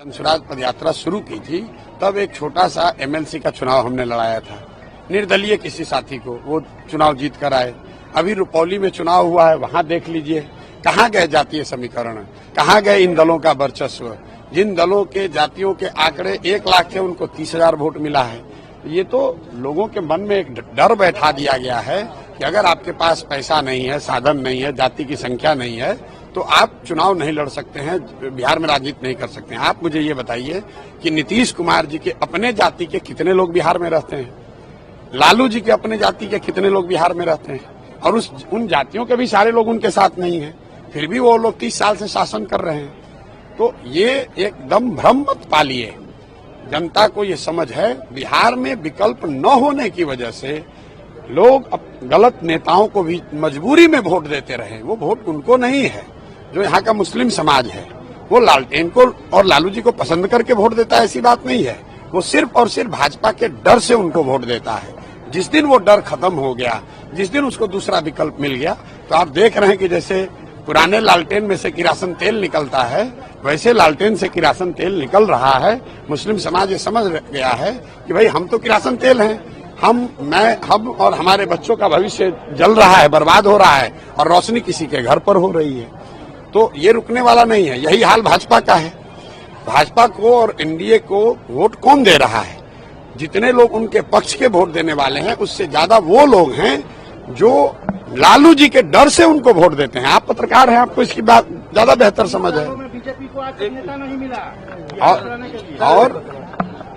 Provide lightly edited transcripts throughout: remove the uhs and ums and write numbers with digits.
स्वराज पद यात्रा शुरू की थी तब एक छोटा सा एमएलसी का चुनाव हमने लड़ाया था, निर्दलीय किसी साथी को, वो चुनाव जीत कर आए। अभी रुपौली में चुनाव हुआ है, वहां देख लीजिए कहाँ गए जातीय समीकरण, कहाँ गए इन दलों का वर्चस्व। जिन दलों के जातियों के आंकड़े 1 लाख थे उनको 30,000 वोट मिला है। ये तो लोगों के मन में एक डर बैठा दिया गया है कि अगर आपके पास पैसा नहीं है, साधन नहीं है, जाति की संख्या नहीं है तो आप चुनाव नहीं लड़ सकते हैं, बिहार में राजनीति नहीं कर सकते हैं। आप मुझे ये बताइए कि नीतीश कुमार जी के अपने जाति के कितने लोग बिहार में रहते हैं, लालू जी के अपने जाति के कितने लोग बिहार में रहते हैं, और उन जातियों के भी सारे लोग उनके साथ नहीं हैं, फिर भी वो लोग 30 साल से शासन कर रहे हैं। तो ये एकदम भ्रम मत पालिए। जनता को ये समझ है बिहार में विकल्प न होने की वजह से लोग अब गलत नेताओं को भी मजबूरी में वोट देते रहे। वो वोट उनको नहीं है, जो यहाँ का मुस्लिम समाज है वो लालटेन को और लालू जी को पसंद करके वोट देता है, ऐसी बात नहीं है। वो सिर्फ और सिर्फ भाजपा के डर से उनको वोट देता है। जिस दिन वो डर खत्म हो गया, जिस दिन उसको दूसरा विकल्प मिल गया, तो आप देख रहे हैं कि जैसे पुराने लालटेन में से किरासन तेल निकलता है, वैसे लालटेन से किरासन तेल निकल रहा है। मुस्लिम समाज ये समझ गया है कि भाई हम तो किरासन तेल हैं, हम और हमारे बच्चों का भविष्य जल रहा है, बर्बाद हो रहा है, और रोशनी किसी के घर पर हो रही है। तो ये रुकने वाला नहीं है। यही हाल भाजपा का है। भाजपा को और एनडीए को वोट कौन दे रहा है? जितने लोग उनके पक्ष के वोट देने वाले हैं, उससे ज्यादा वो लोग हैं जो लालू जी के डर से उनको वोट देते हैं। आप पत्रकार हैं, आपको इसकी बात ज्यादा बेहतर समझ है। बीजेपी को आज नेता नहीं मिला और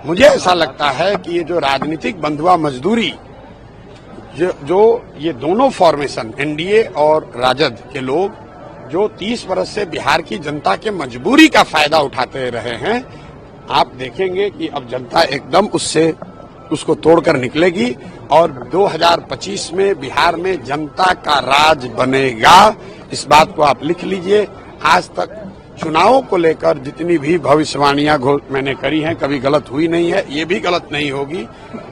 मुझे ऐसा लगता है कि ये जो राजनीतिक बंधुआ मजदूरी जो ये दोनों फॉर्मेशन एनडीए और राजद के लोग जो 30 वर्ष से बिहार की जनता के मजबूरी का फायदा उठाते रहे हैं, आप देखेंगे कि अब जनता एकदम उसको तोड़कर निकलेगी और 2025 में बिहार में जनता का राज बनेगा। इस बात को आप लिख लीजिए। आज तक चुनावों को लेकर जितनी भी भविष्यवाणियां मैंने करी हैं, कभी गलत हुई नहीं है, ये भी गलत नहीं होगी।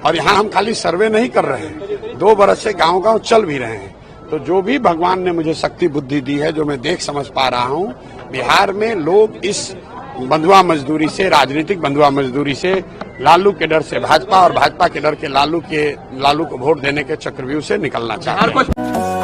और यहाँ हम खाली सर्वे नहीं कर रहे हैं, 2 बरस से गांव-गांव चल भी रहे हैं। तो जो भी भगवान ने मुझे शक्ति बुद्धि दी है, जो मैं देख समझ पा रहा हूँ, बिहार में लोग इस बंधुआ मजदूरी से, राजनीतिक बंधुआ मजदूरी से, लालू के डर से भाजपा और भाजपा के डर के लालू को वोट देने के चक्रव्यूह से निकलना चाहते हैं।